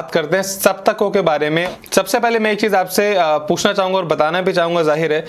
बात करते हैं सप्तकों के बारे में। सबसे पहले मैं एक चीज आपसे पूछना चाहूंगा और बताना भी चाहूंगा, जाहिर है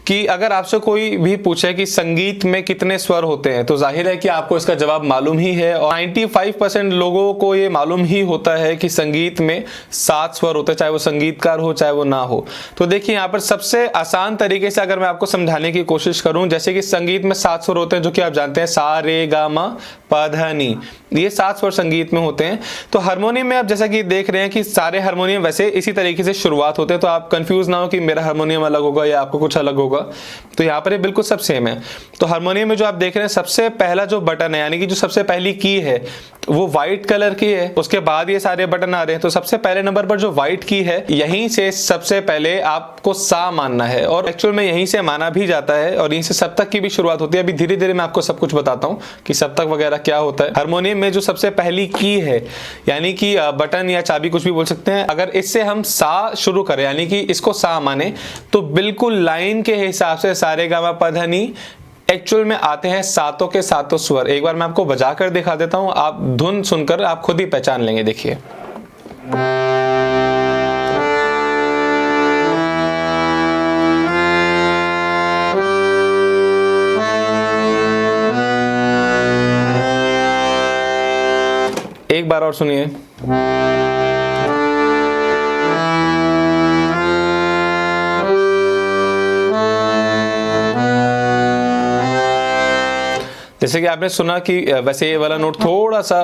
कि अगर आपसे कोई भी पूछे कि संगीत में कितने स्वर होते हैं, तो जाहिर है कि आपको इसका जवाब मालूम ही है। और 95% लोगों को ये मालूम ही होता है कि संगीत में 7 स्वर होते हैं, चाहे वो संगीतकार हो चाहे वो ना हो। तो देखिए यहाँ पर सबसे आसान तरीके से अगर मैं आपको समझाने की कोशिश करूं, जैसे कि संगीत में 7 स्वर होते हैं, जो कि आप जानते हैं सा रे गा मा पा धा नी, ये 7 स्वर संगीत में होते हैं। तो हारमोनियम में आप जैसा कि देख रहे हैं कि सारे हारमोनियम वैसे इसी तरीके से शुरुआत होते हैं, तो आप कंफ्यूज ना हो कि मेरा हारमोनियम अलग होगा या आपको कुछ अलग होगा। तो यहाँ पर ये बिल्कुल सब सेम है। तो हारमोनियम में जो आप देख रहे हैं सबसे पहला जो बटन है, यानी कि जो सबसे पहली की है वो व्हाइट कलर की है, उसके बाद ये सारे बटन आ रहे हैं। तो सबसे पहले नंबर पर जो व्हाइट की है, यहीं से सबसे पहले आपको सा मानना है, और एक्चुअल में यहीं से माना भी जाता है, और यहीं से सप्तक की भी शुरुआत होती है। अभी धीरे धीरे मैं आपको सब कुछ बताता हूँ कि सप्तक वगैरह क्या होता है। हारमोनियम में जो सबसे पहली की है, यानी कि बटन या चाबी कुछ भी बोल सकते हैं, अगर इससे हम सा शुरू करें, यानी कि इसको सा माने, तो बिल्कुल लाइन के हिसाब से सा रे गा मा पा धा नी एक्चुअल में आते हैं सातों के सातों स्वर। एक बार मैं आपको बजाकर दिखा देता हूं, आप धुन सुनकर आप खुद ही पहचान लेंगे। देखिए, एक बार और सुनिए। जैसे कि आपने सुना कि वैसे ये वाला नोट थोड़ा सा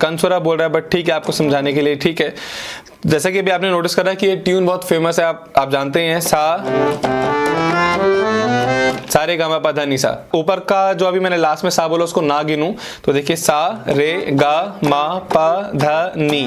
कंसुरा बोल रहा है, बट ठीक है, आपको समझाने के लिए ठीक है। जैसे कि अभी आपने नोटिस करा कि ये ट्यून बहुत फेमस है, आप जानते हैं, सा रे गा मा पा धा नी सा। ऊपर का जो अभी मैंने लास्ट में सा बोला उसको ना गिनूं, तो देखिए सा रे गा मा पा धा नी,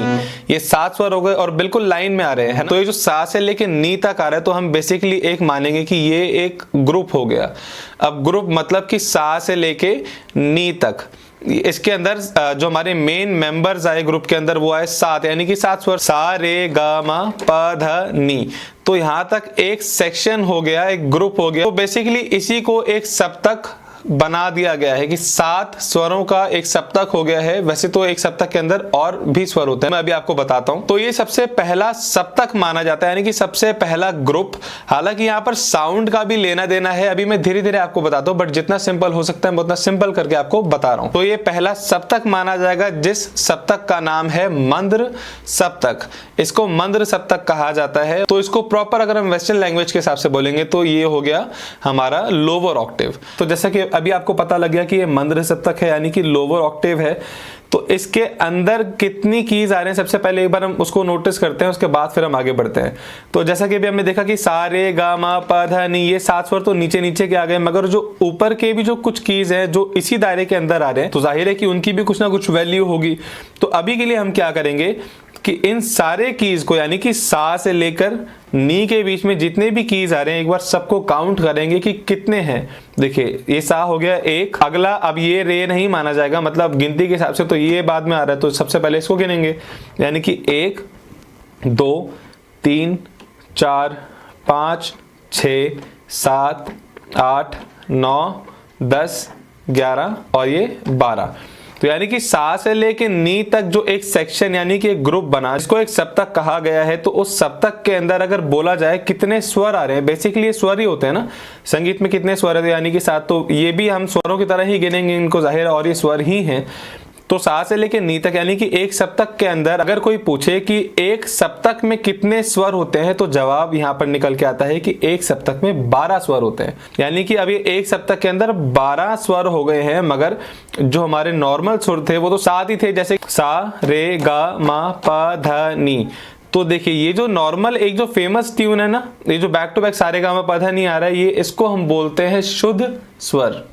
ये 7 स्वर हो गए और बिल्कुल लाइन में आ रहे हैं। तो ये जो सा से लेके नी तक आ रहा है, तो हम बेसिकली एक मानेंगे कि ये एक ग्रुप हो गया। अब ग्रुप मतलब कि सा से लेके नी तक, इसके अंदर जो हमारे मेन मेंबर्स आए ग्रुप के अंदर वो आए 7, यानी कि 7 स्वर, सा रे गा मा पा धा नी। तो यहां तक एक सेक्शन हो गया, एक ग्रुप हो गया। तो बेसिकली इसी को एक सप्तक बना दिया गया है कि 7 स्वरों का एक सप्तक हो गया है। वैसे तो एक सप्तक के अंदर और भी स्वर होते हैं, मैं अभी आपको बताता हूं। तो ये सबसे पहला सप्तक माना जाता है, यानी कि सबसे पहला ग्रुप। हालांकि यहाँ पर साउंड का भी लेना देना है, अभी मैं धीरे धीरे आपको बताता हूँ, बट जितना सिंपल हो सकता है मैं उतना सिंपल करके आपको बता रहा हूँ। तो ये पहला सप्तक माना जाएगा, जिस सप्तक का नाम है मंद्र सप्तक। इसको मंद्र सप्तक कहा जाता है। तो इसको प्रॉपर अगर हम वेस्टर्न लैंग्वेज के हिसाब से बोलेंगे तो ये हो गया हमारा लोअर ऑक्टेव। तो जैसा कि अभी आपको पता लग गया कि ये मंद्र सप्तक है, यानी कि लोअर ऑक्टेव है। तो इसके अंदर कितनी कीज आ रहे हैं, सबसे पहले एक बार हम उसको नोटिस करते हैं, उसके बाद फिर हम आगे बढ़ते हैं। तो जैसा कि अभी हमने देखा कि सा रे गा मा पा धा नी, ये 7 स्वर तो नीचे नीचे के आ गए, मगर जो ऊपर के भी जो कुछ कीज हैं जो इसी दायरे के अंदर आ रहे हैं, तो जाहिर है कि उनकी भी कुछ ना कुछ वैल्यू होगी। तो अभी के लिए हम क्या करेंगे कि इन सारे कीज को, यानी कि सा से लेकर नी के बीच में जितने भी कीज आ रहे हैं, एक बार सबको काउंट करेंगे कि कितने हैं। देखिए, ये सा हो गया एक, अगला अब ये रे नहीं माना जाएगा, मतलब गिनती के हिसाब से तो ये बाद में आ रहा है, तो सबसे पहले इसको गिनेंगे, यानी कि 1 2 3 4 5 6 7 8 9 10 11 और ये 12। तो यानी कि सा से लेके नी तक जो एक सेक्शन, यानी कि एक ग्रुप बना, इसको एक सप्तक कहा गया है। तो उस सप्तक के अंदर अगर बोला जाए कितने स्वर आ रहे हैं, बेसिकली ये स्वर ही होते हैं ना, संगीत में कितने स्वर है, यानी कि 7। तो ये भी हम स्वरों की तरह ही गिनेंगे इनको, जाहिर, और ये स्वर ही हैं। तो सा से लेके नी तक, यानी कि एक सप्तक के अंदर अगर कोई पूछे कि एक सप्तक में कितने स्वर होते हैं, तो जवाब यहाँ पर निकल के आता है कि एक सप्तक में 12 स्वर होते हैं। यानी कि अभी एक सप्तक के अंदर 12 स्वर हो गए हैं, मगर जो हमारे नॉर्मल सुर थे वो तो 7 ही थे, जैसे सा रे गा मा पा धा नी। तो देखिए, ये जो नॉर्मल एक जो फेमस ट्यून है ना, ये जो बैक टू बैक सा रे गा मा पा धा नी आ रहा है, ये इसको हम बोलते हैं शुद्ध स्वर।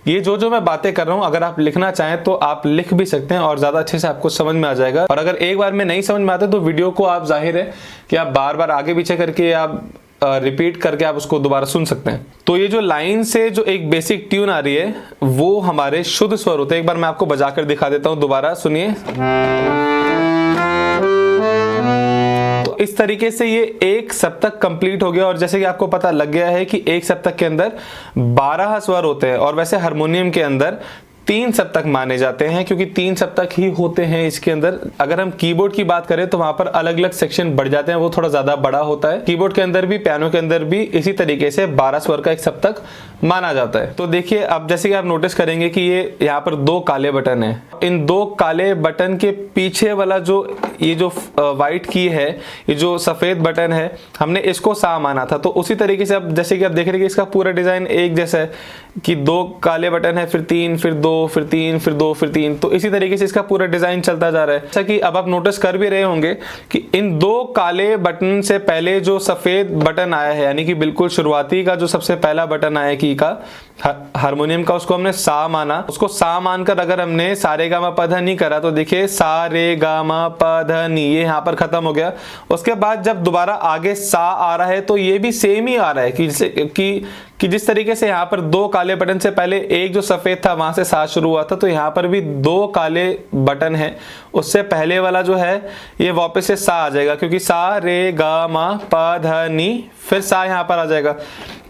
ये जो मैं बातें कर रहा हूं, अगर आप लिखना चाहें तो आप लिख भी सकते हैं और ज्यादा अच्छे से आपको समझ में आ जाएगा। और अगर एक बार में नहीं समझ में आता तो वीडियो को आप, जाहिर है कि आप बार बार आगे पीछे करके आप रिपीट करके आप उसको दोबारा सुन सकते हैं। तो ये जो लाइन से जो एक बेसिक ट्यून आ रही है वो हमारे शुद्ध स्वर होते हैं। एक बार मैं आपको बजाकर दिखा देता हूं, दोबारा सुनिए। इस तरीके से ये एक सप्तक कंप्लीट हो गया। और जैसे कि आपको पता लग गया है कि एक सप्तक के अंदर 12 स्वर होते हैं, और वैसे हारमोनियम के अंदर 3 सप्तक माने जाते हैं, क्योंकि 3 सप्तक ही होते हैं इसके अंदर। अगर हम कीबोर्ड की बात करें तो वहां पर अलग अलग सेक्शन बढ़ जाते हैं, वो थोड़ा ज्यादा बड़ा होता है। कीबोर्ड के अंदर भी, पियानो के अंदर भी इसी तरीके से 12 स्वर का एक सप्तक माना जाता है। तो देखिए, अब जैसे कि आप नोटिस करेंगे कि ये यहाँ पर 2 काले बटन है। इन 2 काले बटन के पीछे वाला जो ये जो व्हाइट की है, ये जो सफेद बटन है, हमने इसको सा माना था। तो उसी तरीके से अब जैसे कि आप देख रहे हैं कि इसका पूरा डिजाइन एक जैसा है कि 2 काले बटन है, फिर 3, फिर 2, फिर 3, फिर 2, फिर 3। तो इसी तरीके से इसका पूरा डिजाइन चलता जा रहा है। जैसा कि अब आप नोटिस कर भी रहे होंगे कि इन 2 काले बटन से पहले जो सफेद बटन आया है, यानी कि बिल्कुल शुरुआती का जो सबसे पहला बटन आया की का हारमोनियम का, उसको हमने सा माना। उसको सा मानकर अगर हमने सा रे गा मा पा धा नी करा तो देखिए सा रे गा मा पा धा नी, ये यहाँ पर खत्म हो गया। उसके बाद जब दोबारा आगे सा आ रहा है तो ये भी सेम ही आ रहा है कि जिस तरीके से यहाँ पर 2 काले बटन से पहले एक जो सफेद था वहां से सा शुरू हुआ था, तो यहाँ पर भी 2 काले बटन है, उससे पहले वाला जो है ये वापस से सा आ जाएगा, क्योंकि सा रे गा मा पा धा नी, फिर सा यहाँ पर आ जाएगा।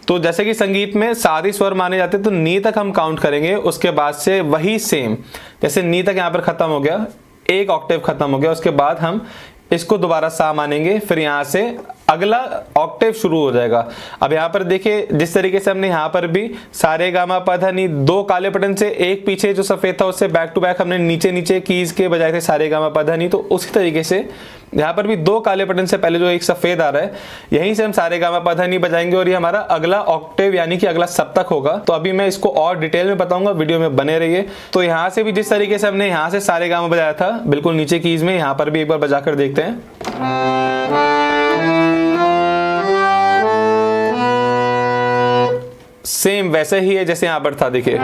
तो जैसे कि संगीत में सारे स्वर माने जाते हैं, तो नी तक हम काउंट करेंगे, उसके बाद से वही सेम, जैसे नी तक यहाँ पर खत्म हो गया, एक ऑक्टेव खत्म हो गया, उसके बाद हम इसको दोबारा सा मानेंगे, फिर यहाँ से अगला ऑक्टेव शुरू हो जाएगा। अब यहाँ पर देखिए, जिस तरीके से हमने यहाँ पर भी सा रे गा मा पा धा नी, 2 काले बटन से एक पीछे जो सफेद था उससे बैक टू बैक हमने नीचे नीचे कीज के बजाय थे सा रे गा मा पा धा नी, तो उसी तरीके से यहाँ पर भी 2 काले बटन से पहले जो एक सफेद आ रहा है, यहीं से हम सा रे गा मा पा धा नी बजाएंगे और ये हमारा अगला ऑक्टेव यानी कि अगला सप्तक होगा। तो अभी मैं इसको और डिटेल में बताऊंगा, वीडियो में बने रहिए। तो यहाँ से भी जिस तरीके से हमने यहाँ से सा रे गा मा बजाया था बिल्कुल नीचे कीज में, यहाँ पर भी एक बार बजाकर देखते हैं। सेम वैसे ही है जैसे यहां पर था, देखिए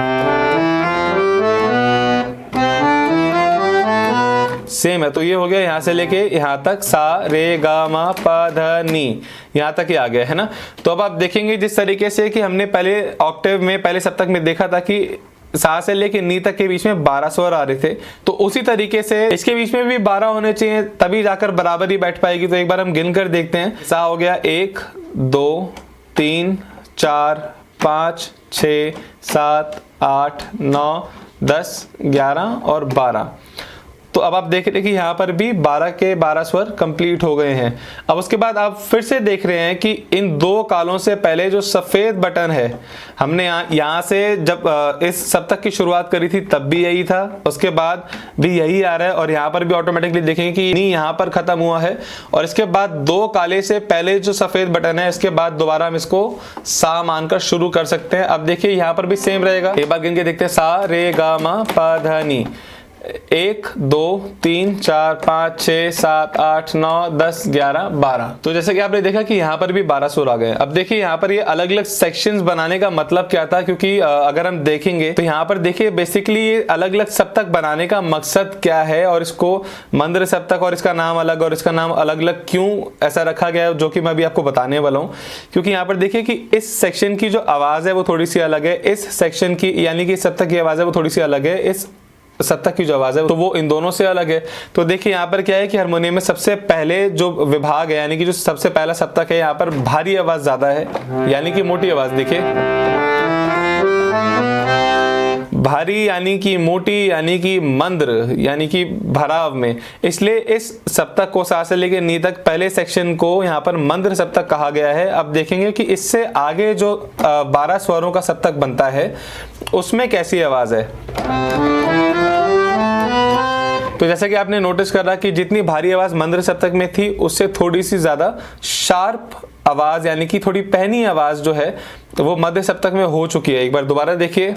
सेम है। तो ये हो गया यहां से लेके यहां तक सा रे गा मा पा धा नी, यहां तक ही आ गया है ना। तो अब आप देखेंगे जिस तरीके से कि हमने पहले ऑक्टेव में, पहले सप्तक में देखा था कि सा से लेके नी तक के बीच में 12 स्वर आ रहे थे, तो उसी तरीके से इसके बीच में भी 12 होने चाहिए, तभी जाकर बराबरी बैठ पाएगी। तो एक बार हम गिन कर देखते हैं। सा हो गया 1, 2, 3, 4, 5, 6, 7, 8, 9, 10, 11 और 12। तो अब आप देख रहे हैं कि यहाँ पर भी 12 के 12 स्वर कंप्लीट हो गए हैं। अब उसके बाद आप फिर से देख रहे हैं कि इन 2 कालों से पहले जो सफेद बटन है, हमने यहाँ से जब इस सप्तक की शुरुआत करी थी तब भी यही था, उसके बाद भी यही आ रहा है, और यहाँ पर भी ऑटोमेटिकली देखेंगे कि नी यहाँ पर खत्म हुआ है, और इसके बाद 2 काले से पहले जो सफेद बटन है, इसके बाद दोबारा हम इसको सा मानकर शुरू कर सकते हैं। अब देखिए यहाँ पर भी सेम रहेगा। एक बार गिन के देखते हैं। सा रे गा मा पा धा नी, 1, 2, 3, 4, 5, 6, 7, 8, 9, 10, 11, 12। तो जैसे कि आपने देखा कि यहाँ पर भी 12 सुर आ गए। अब देखिए यहाँ पर ये अलग अलग सेक्शंस बनाने का मतलब क्या था, क्योंकि अगर हम देखेंगे तो यहाँ पर देखिए बेसिकली ये अलग अलग सप्तक बनाने का मकसद क्या है, और इसको मंद्र सप्तक और इसका नाम अलग और इसका नाम अलग अलग क्यों ऐसा रखा गया है, जो कि मैं अभी आपको बताने वाला हूँ। क्योंकि यहाँ पर देखिए कि इस सेक्शन की जो आवाज है वो थोड़ी सी अलग है, इस सेक्शन की यानी कि सप्तक की आवाज है वो थोड़ी सी अलग है, इस सप्तक की जो आवाज है तो वो इन दोनों से अलग है। तो देखिए यहाँ पर क्या है कि हारमोनियम में सबसे पहले जो विभाग है, यानी कि जो सबसे पहला सप्तक है, यहाँ पर भारी आवाज ज्यादा है, यानी कि मोटी आवाज। देखिए भारी यानी कि मोटी, यानी कि मंद्र, यानी कि भराव में, इसलिए इस सप्तक को सा से लेकर नी तक पहले सेक्शन को यहाँ पर मंद्र सप्तक कहा गया है। अब देखेंगे कि इससे आगे जो 12 स्वरों का सप्तक बनता है उसमें कैसी आवाज है। तो जैसा कि आपने नोटिस करा कि जितनी भारी आवाज मंद्र सप्तक में थी उससे थोड़ी सी ज्यादा शार्प आवाज, यानी कि थोड़ी पहनी आवाज जो है तो वो मध्य सप्तक में हो चुकी है। एक बार दोबारा देखिए।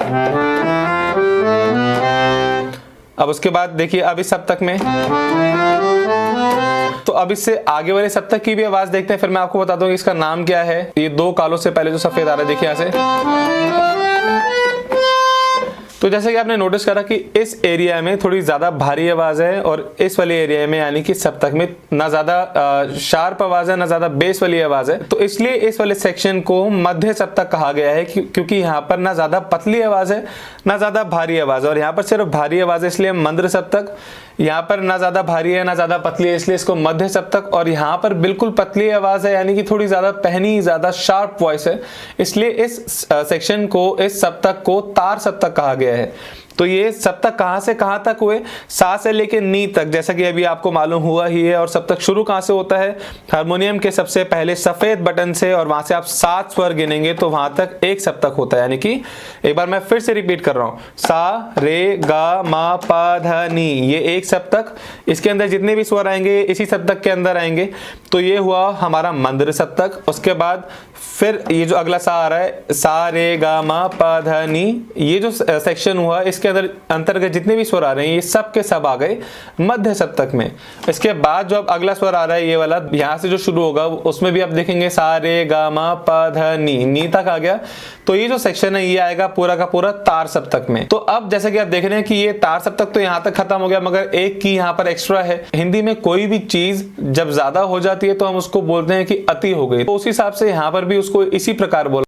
अब उसके बाद देखिए अब इस सप्तक में, तो अब इससे आगे वाले सप्तक की भी आवाज देखते हैं, फिर मैं आपको बताता हूँ इसका नाम क्या है। ये 2 कालों से पहले जो सफेद आ रहा है, देखिए यहाँ से। तो जैसे कि आपने नोटिस करा कि इस एरिया में थोड़ी ज्यादा भारी आवाज है, और इस वाले एरिया में यानी कि सप्तक में ना ज्यादा शार्प आवाज है ना ज्यादा बेस वाली आवाज है। तो इसलिए इस वाले सेक्शन को मध्य सप्तक कहा गया है, क्योंकि यहाँ पर ना ज्यादा पतली आवाज है ना ज्यादा भारी आवाज है, और यहाँ पर सिर्फ भारी आवाज है इसलिए मंद्र सप्तक। यहाँ पर ना ज्यादा भारी है ना ज्यादा पतली है इसलिए इसको मध्य सप्तक, और यहाँ पर बिल्कुल पतली आवाज है यानी कि थोड़ी ज्यादा पहनी, ज्यादा शार्प वॉइस है, इसलिए इस सेक्शन को, इस सप्तक को तार सप्तक कहा गया है। तो ये सप्तक कहां से कहां तक हुए? सा से लेके नी तक, जैसा कि अभी आपको मालूम हुआ ही है। और सप्तक शुरू कहां से होता है? हारमोनियम के सबसे पहले सफेद बटन से, और वहां से आप 7 स्वर गिनेंगे तो वहां तक एक सप्तक होता है। यानी कि एक बार मैं फिर से रिपीट कर रहा हूं, सा रे गा मा पा धा नी, ये एक सप्तक। इसके अंदर जितने भी स्वर आएंगे इसी सप्तक के अंदर आएंगे। तो ये हुआ हमारा मंद्र सप्तक। उसके बाद फिर ये जो अगला सा आ रहा है, सा रे गा मा पा धा नी, ये जो सेक्शन हुआ इसके अंदर अंतर्गत जितने भी स्वर आ रहे हैं ये सब के सब आ गए मध्य सप्तक में। इसके बाद जो अब अगला स्वर आ रहा है ये वाला, यहां से जो शुरू होगा उसमें भी आप देखेंगे सा रे गा मा पा धा नी तक आ गया। तो ये जो सेक्शन है ये आएगा पूरा का पूरा तार सप्तक में। तो अब जैसे कि आप देख रहे हैं कि ये तार सप्तक तो यहाँ तक खत्म हो गया, मगर एक की यहाँ पर एक्स्ट्रा है। हिंदी में कोई भी चीज जब ज्यादा हो जाती है तो हम उसको बोलते हैं कि अति हो गई, तो उस हिसाब से यहाँ पर भी उसको इसी प्रकार बोला